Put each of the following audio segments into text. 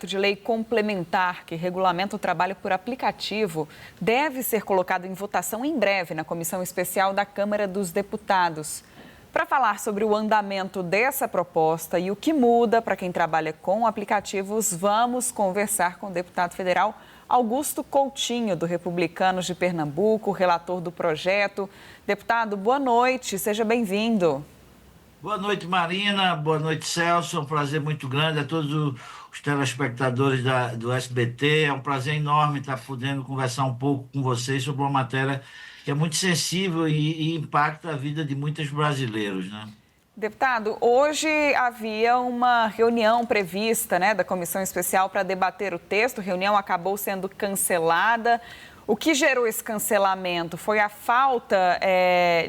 De lei complementar que regulamenta o trabalho por aplicativo deve ser colocado em votação em breve na Comissão Especial da Câmara dos Deputados. Para falar sobre o andamento dessa proposta e o que muda para quem trabalha com aplicativos, vamos conversar com o deputado federal Augusto Coutinho, do Republicanos de Pernambuco, relator do projeto. Deputado, boa noite, seja bem-vindo. Boa noite, Marina. Boa noite, Celso. É um prazer muito grande a todos os telespectadores do SBT. É um prazer enorme estar podendo conversar um pouco com vocês sobre uma matéria que é muito sensível e impacta a vida de muitos brasileiros, né? Deputado, hoje havia uma reunião prevista, da Comissão Especial para debater o texto. A reunião acabou sendo cancelada. O que gerou esse cancelamento foi a falta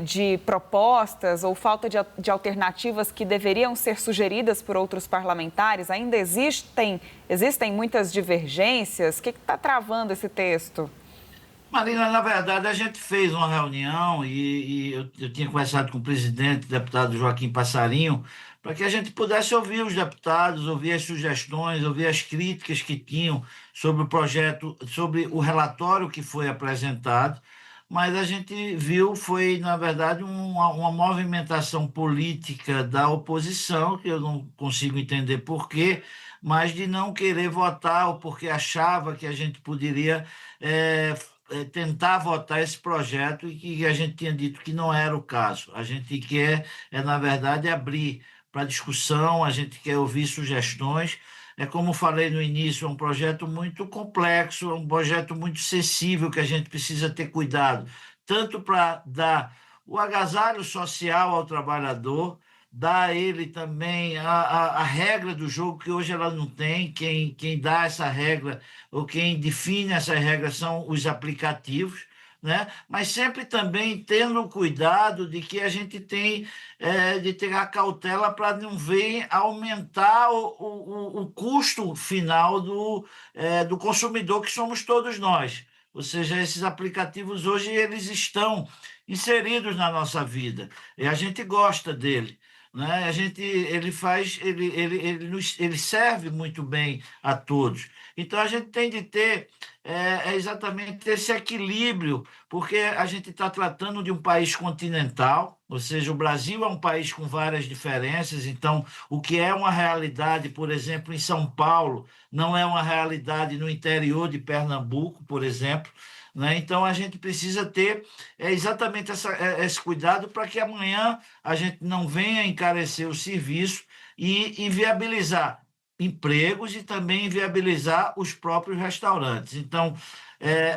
de propostas ou falta de alternativas que deveriam ser sugeridas por outros parlamentares? Ainda existem muitas divergências? O que está travando esse texto? Marina, na verdade, a gente fez uma reunião e eu tinha conversado com o presidente, o deputado Joaquim Passarinho, para que a gente pudesse ouvir os deputados, ouvir as sugestões, ouvir as críticas que tinham sobre o projeto, sobre o relatório que foi apresentado, mas a gente viu, foi, na verdade, uma movimentação política da oposição, que eu não consigo entender por quê, mas de não querer votar, ou porque achava que a gente poderia tentar votar esse projeto e que a gente tinha dito que não era o caso. A gente quer, na verdade, abrir para discussão, a gente quer ouvir sugestões. Como falei no início, é um projeto muito complexo, é um projeto muito sensível que a gente precisa ter cuidado, tanto para dar o agasalho social ao trabalhador, dar a ele também a regra do jogo, que hoje ela não tem. Quem dá essa regra ou quem define essa regra são os aplicativos, né? Mas sempre também tendo cuidado de que a gente tem de ter a cautela para não ver aumentar o custo final do consumidor, que somos todos nós. Ou seja, esses aplicativos hoje eles estão inseridos na nossa vida e a gente gosta dele, né? Ele serve muito bem a todos. Então a gente tem de ter exatamente esse equilíbrio, porque a gente está tratando de um país continental, ou seja, o Brasil é um país com várias diferenças. Então o que é uma realidade, por exemplo, em São Paulo, não é uma realidade no interior de Pernambuco, por exemplo, né? Então a gente precisa ter exatamente esse cuidado para que amanhã a gente não venha encarecer o serviço e inviabilizar empregos e também inviabilizar os próprios restaurantes. Então,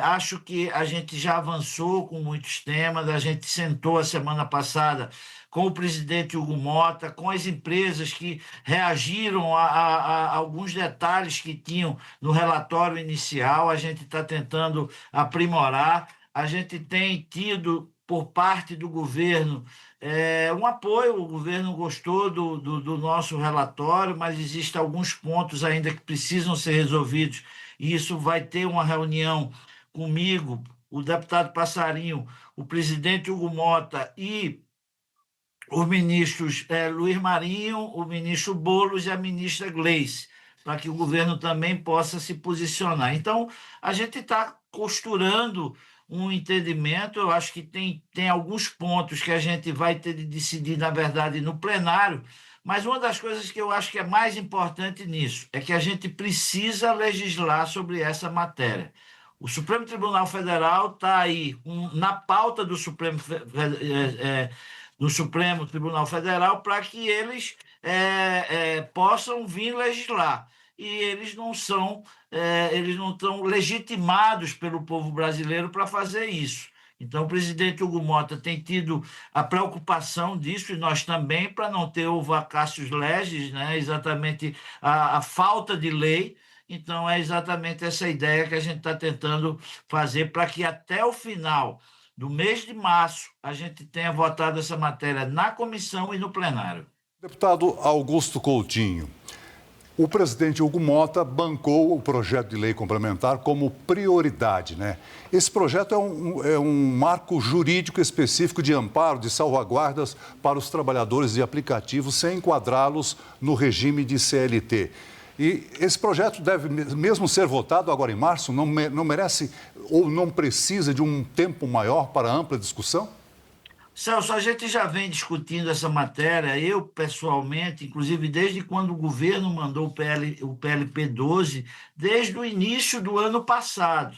acho que a gente já avançou com muitos temas. A gente sentou a semana passada com o presidente Hugo Mota, com as empresas que reagiram a alguns detalhes que tinham no relatório inicial. A gente está tentando aprimorar. A gente tem tido, por parte do governo, um apoio. O governo gostou do nosso relatório, mas existem alguns pontos ainda que precisam ser resolvidos, e isso vai ter uma reunião comigo, o deputado Passarinho, o presidente Hugo Mota e os ministros Luiz Marinho, o ministro Boulos e a ministra Gleice, para que o governo também possa se posicionar. Então, a gente está costurando um entendimento. Eu acho que tem alguns pontos que a gente vai ter de decidir, na verdade, no plenário, mas uma das coisas que eu acho que é mais importante nisso é que a gente precisa legislar sobre essa matéria. O Supremo Tribunal Federal está aí na pauta do Supremo Tribunal Federal, para que eles possam vir legislar. E eles não estão legitimados pelo povo brasileiro para fazer isso. Então, o presidente Hugo Mota tem tido a preocupação disso, e nós também, para não ter o vacácios legis, né? Exatamente a falta de lei. Então, é exatamente essa ideia que a gente está tentando fazer, para que até o final do mês de março a gente tenha votado essa matéria na comissão e no plenário. Deputado Augusto Coutinho, o presidente Hugo Mota bancou o projeto de lei complementar como prioridade, né? Esse projeto é um marco jurídico específico de amparo, de salvaguardas para os trabalhadores de aplicativos, sem enquadrá-los no regime de CLT. E esse projeto deve mesmo ser votado agora em março? Não merece ou não precisa de um tempo maior para ampla discussão? Celso, a gente já vem discutindo essa matéria, eu pessoalmente, inclusive desde quando o governo mandou o PLP 12, desde o início do ano passado.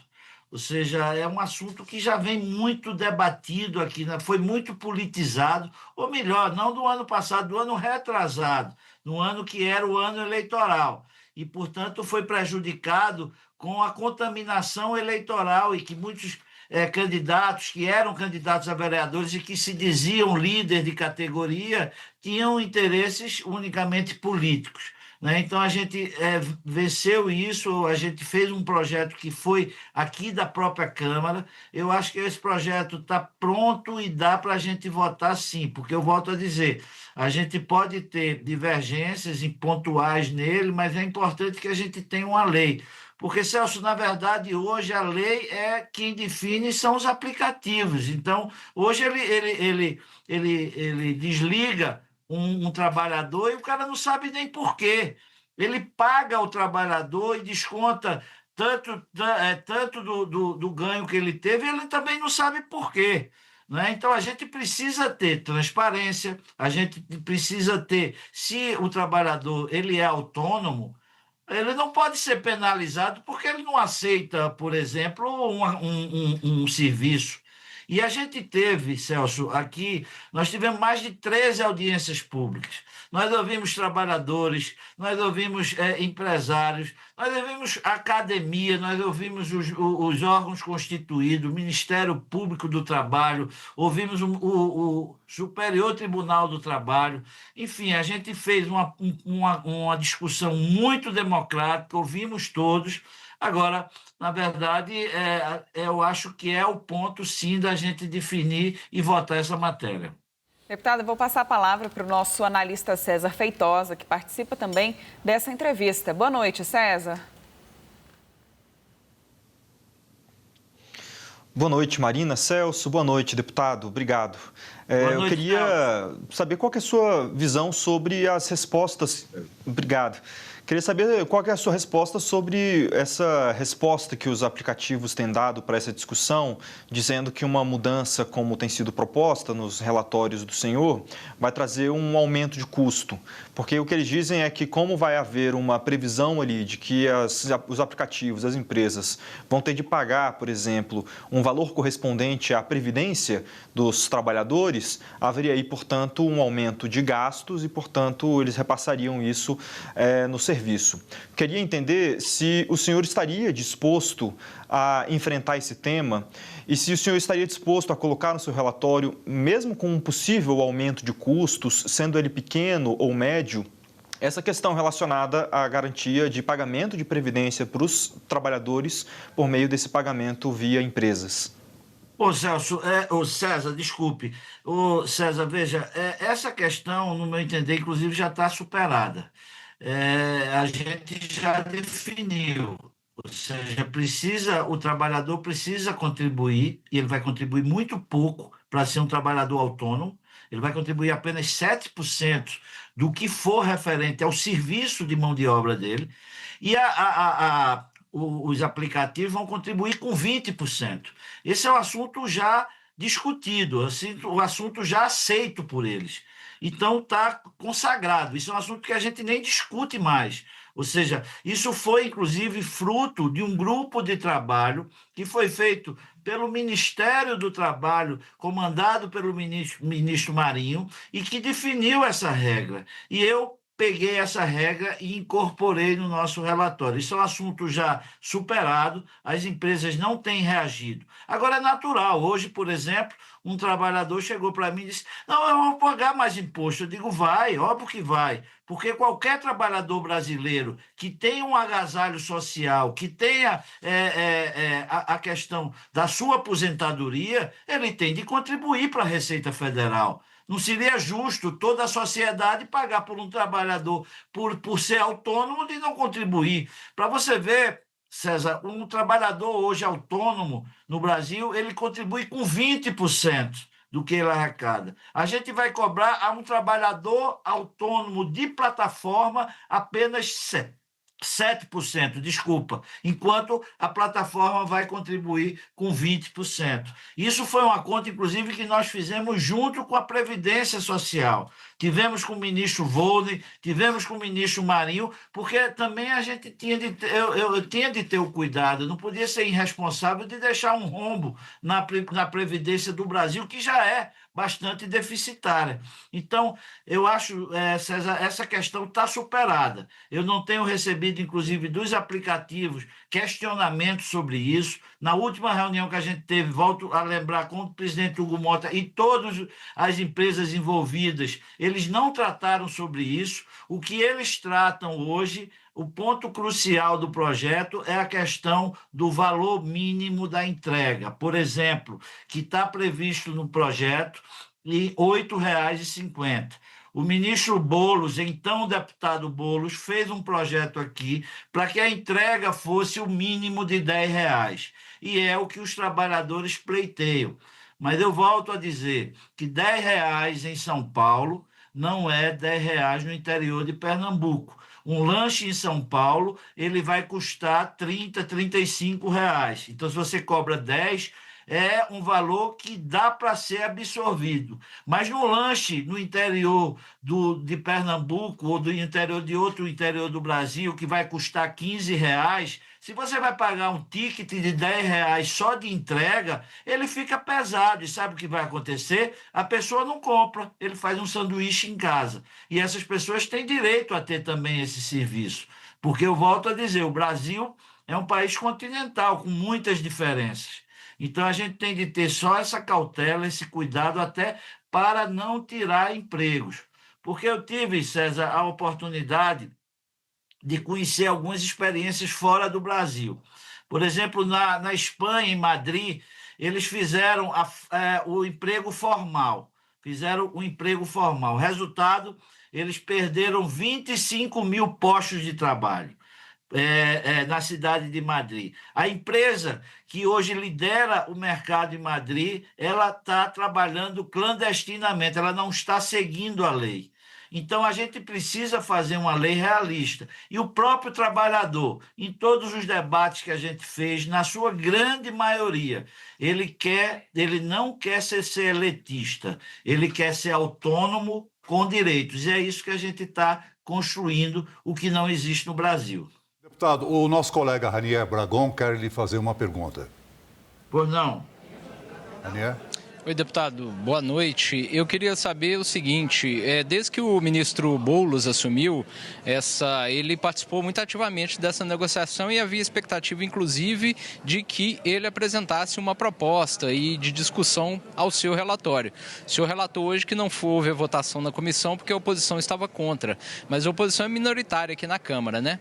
Ou seja, é um assunto que já vem muito debatido aqui, né? Foi muito politizado, ou melhor, não do ano passado, do ano retrasado, no ano que era o ano eleitoral. E, portanto, foi prejudicado com a contaminação eleitoral e que muitos candidatos que eram candidatos a vereadores e que se diziam líder de categoria tinham interesses unicamente políticos, né? Então, a gente venceu isso, a gente fez um projeto que foi aqui da própria Câmara. Eu acho que esse projeto está pronto e dá para a gente votar sim, porque eu volto a dizer, a gente pode ter divergências pontuais nele, mas é importante que a gente tenha uma lei. Porque, Celso, na verdade, hoje a lei é quem define são os aplicativos. Então, hoje ele desliga um trabalhador e o cara não sabe nem por quê. Ele paga o trabalhador e desconta tanto do ganho que ele teve, ele também não sabe por quê. Né? Então, a gente precisa ter transparência, a gente precisa ter, se o trabalhador ele é autônomo, ele não pode ser penalizado porque ele não aceita, por exemplo, um serviço. E a gente teve, Celso, aqui, nós tivemos mais de 13 audiências públicas. Nós ouvimos trabalhadores, nós ouvimos empresários, nós ouvimos academia, nós ouvimos os órgãos constituídos, o Ministério Público do Trabalho, ouvimos o Superior Tribunal do Trabalho. Enfim, a gente fez uma discussão muito democrática, ouvimos todos. Agora, na verdade, eu acho que é o ponto, sim, da gente definir e votar essa matéria. Deputada, vou passar a palavra para o nosso analista César Feitosa, que participa também dessa entrevista. Boa noite, César. Boa noite, Marina. Celso, boa noite, deputado. Obrigado. Boa noite, eu queria Celso. saber qual que é a sua visão sobre as respostas. Obrigado. Queria saber qual que é a sua resposta sobre essa resposta que os aplicativos têm dado para essa discussão, dizendo que uma mudança, como tem sido proposta nos relatórios do senhor, vai trazer um aumento de custo. Porque o que eles dizem é que, como vai haver uma previsão ali de que os aplicativos, as empresas, vão ter de pagar, por exemplo, um valor correspondente à previdência dos trabalhadores, haveria aí, portanto, um aumento de gastos e, portanto, eles repassariam isso no serviço. Queria entender se o senhor estaria disposto a enfrentar esse tema e se o senhor estaria disposto a colocar no seu relatório, mesmo com um possível aumento de custos, sendo ele pequeno ou médio, essa questão relacionada à garantia de pagamento de previdência para os trabalhadores por meio desse pagamento via empresas. César, desculpe. César, veja, essa questão, no meu entender, inclusive, já está superada. A gente já definiu, ou seja, o trabalhador precisa contribuir, e ele vai contribuir muito pouco para ser um trabalhador autônomo, ele vai contribuir apenas 7% do que for referente ao serviço de mão de obra dele, e os aplicativos vão contribuir com 20%. Esse é um assunto já discutido, assim, o assunto já aceito por eles. Então, está consagrado. Isso é um assunto que a gente nem discute mais. Ou seja, isso foi, inclusive, fruto de um grupo de trabalho que foi feito pelo Ministério do Trabalho, comandado pelo ministro Marinho, e que definiu essa regra. E eu peguei essa regra e incorporei no nosso relatório. Isso é um assunto já superado, as empresas não têm reagido. Agora, é natural. Hoje, por exemplo, um trabalhador chegou para mim e disse: não, eu vou pagar mais imposto. Eu digo: vai, óbvio que vai, porque qualquer trabalhador brasileiro que tenha um agasalho social, que tenha a questão da sua aposentadoria, ele tem de contribuir para a Receita Federal. Não seria justo toda a sociedade pagar por um trabalhador por ser autônomo e não contribuir. Para você ver, César, um trabalhador hoje autônomo no Brasil, ele contribui com 20% do que ele arrecada. A gente vai cobrar a um trabalhador autônomo de plataforma apenas 7%, desculpa, enquanto a plataforma vai contribuir com 20%. Isso foi uma conta, inclusive, que nós fizemos junto com a Previdência Social. Tivemos com o ministro Volney, tivemos com o ministro Marinho, porque também a gente tinha de ter, eu tinha de ter o cuidado, não podia ser irresponsável de deixar um rombo na Previdência do Brasil, que já é bastante deficitária. Então, eu acho, César, essa questão está superada. Eu não tenho recebido, inclusive, dos aplicativos, questionamentos sobre isso. Na última reunião que a gente teve, volto a lembrar, com o presidente Hugo Mota e todas as empresas envolvidas, eles não trataram sobre isso. O que eles tratam hoje, o ponto crucial do projeto é a questão do valor mínimo da entrega. Por exemplo, que está previsto no projeto em R$ 8,50. O ministro Boulos, então o deputado Boulos, fez um projeto aqui para que a entrega fosse o mínimo de R$ 10. E é o que os trabalhadores pleiteiam. Mas eu volto a dizer que R$ 10 em São Paulo não é R$ 10 no interior de Pernambuco. Um lanche em São Paulo, ele vai custar R$ 30, R$ 35. Então, se você cobra 10, é um valor que dá para ser absorvido. Mas no lanche no interior de Pernambuco ou do interior de outro interior do Brasil, que vai custar R$ 15, se você vai pagar um ticket de R$ 10 só de entrega, ele fica pesado. E sabe o que vai acontecer? A pessoa não compra, ele faz um sanduíche em casa. E essas pessoas têm direito a ter também esse serviço. Porque eu volto a dizer, o Brasil é um país continental, com muitas diferenças. Então, a gente tem de ter só essa cautela, esse cuidado, até para não tirar empregos. Porque eu tive, César, a oportunidade de conhecer algumas experiências fora do Brasil. Por exemplo, na Espanha, em Madrid, eles fizeram o emprego formal. Resultado, eles perderam 25 mil postos de trabalho. Na cidade de Madrid. A empresa que hoje lidera o mercado em Madrid, ela está trabalhando clandestinamente, ela não está seguindo a lei. Então, a gente precisa fazer uma lei realista. E o próprio trabalhador, em todos os debates que a gente fez, na sua grande maioria, ele não quer ser elitista, ele quer ser autônomo com direitos. E é isso que a gente está construindo, o que não existe no Brasil. Deputado, o nosso colega Ranier Bragon quer lhe fazer uma pergunta. Pois não. Ranier? Oi, deputado, boa noite. Eu queria saber o seguinte, desde que o ministro Boulos assumiu, ele participou muito ativamente dessa negociação e havia expectativa, inclusive, de que ele apresentasse uma proposta e de discussão ao seu relatório. O senhor relatou hoje que não houve a votação na comissão porque a oposição estava contra, mas a oposição é minoritária aqui na Câmara, né?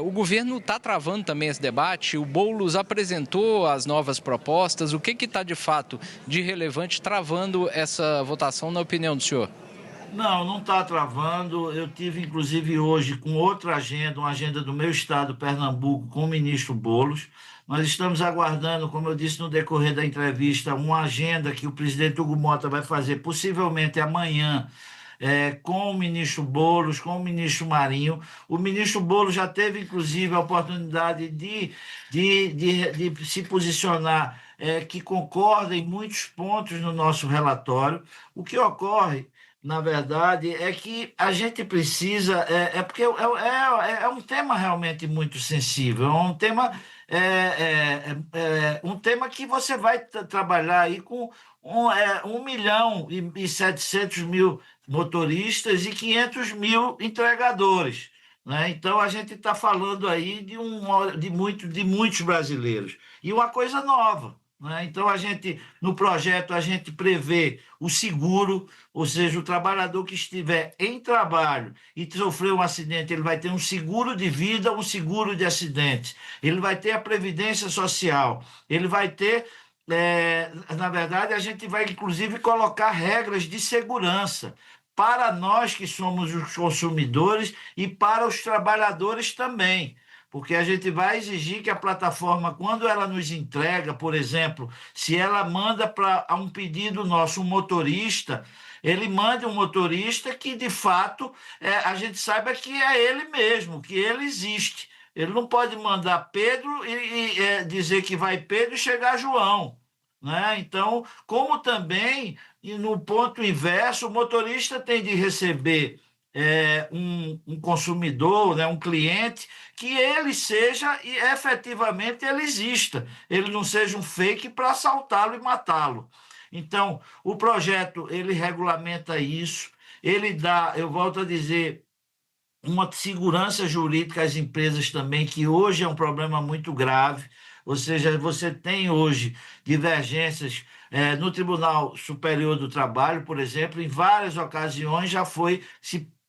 O governo está travando também esse debate, o Boulos apresentou as novas propostas, o que está de fato de relevante travando essa votação, na opinião do senhor? Não está travando. Eu tive, inclusive, hoje com outra agenda, uma agenda do meu estado, Pernambuco, com o ministro Boulos. Nós estamos aguardando, como eu disse no decorrer da entrevista, uma agenda que o presidente Hugo Mota vai fazer, possivelmente amanhã, com o ministro Boulos, com o ministro Marinho. O ministro Boulos já teve, inclusive, a oportunidade de se posicionar, que concorda em muitos pontos no nosso relatório. O que ocorre, na verdade, é que a gente precisa, porque é um tema realmente muito sensível, um tema que você vai trabalhar aí com 1.700.000 motoristas e 500.000 entregadores, né? Então, a gente está falando aí de muitos brasileiros. E uma coisa nova, né? Então, no projeto, a gente prevê o seguro, ou seja, o trabalhador que estiver em trabalho e sofreu um acidente, ele vai ter um seguro de vida, um seguro de acidente. Ele vai ter a previdência social, ele vai ter... na verdade, a gente vai, inclusive, colocar regras de segurança para nós que somos os consumidores e para os trabalhadores também. porque a gente vai exigir que a plataforma, quando ela nos entrega, por exemplo, se ela manda para um pedido nosso um motorista, ele manda um motorista que, de fato, a gente saiba que é ele mesmo, que ele existe. Ele não pode mandar Pedro e dizer que vai Pedro e chegar João, né? Então, como também, e no ponto inverso, o motorista tem de receber um consumidor, né, um cliente, que ele seja e efetivamente ele exista, ele não seja um fake para assaltá-lo e matá-lo. Então, o projeto, ele regulamenta isso, ele dá, eu volto a dizer, uma segurança jurídica às empresas também, que hoje é um problema muito grave, ou seja, você tem hoje divergências no Tribunal Superior do Trabalho, por exemplo, em várias ocasiões já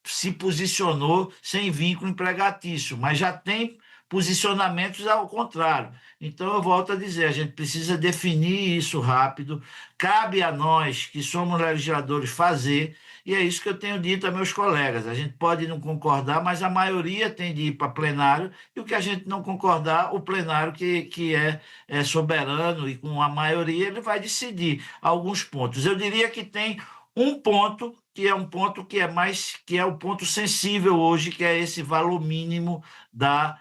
se posicionou sem vínculo empregatício, mas já tem posicionamentos ao contrário. Então, eu volto a dizer, a gente precisa definir isso rápido, cabe a nós, que somos legisladores, fazer, e é isso que eu tenho dito a meus colegas. A gente pode não concordar, mas a maioria tem de ir para plenário, e o que a gente não concordar, o plenário que é soberano e com a maioria, ele vai decidir alguns pontos. Eu diria que tem um ponto que é um ponto que é o ponto sensível hoje, que é esse valor mínimo da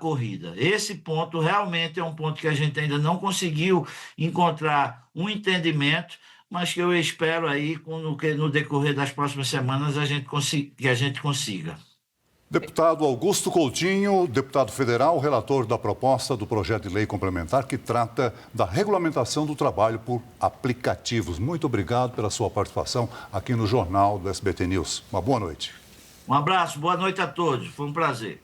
corrida. Esse ponto realmente é um ponto que a gente ainda não conseguiu encontrar um entendimento, mas que eu espero aí, no decorrer das próximas semanas, que a gente consiga. Deputado Augusto Coutinho, deputado federal, relator da proposta do projeto de lei complementar que trata da regulamentação do trabalho por aplicativos. Muito obrigado pela sua participação aqui no Jornal do SBT News. Uma boa noite. Um abraço, boa noite a todos. Foi um prazer.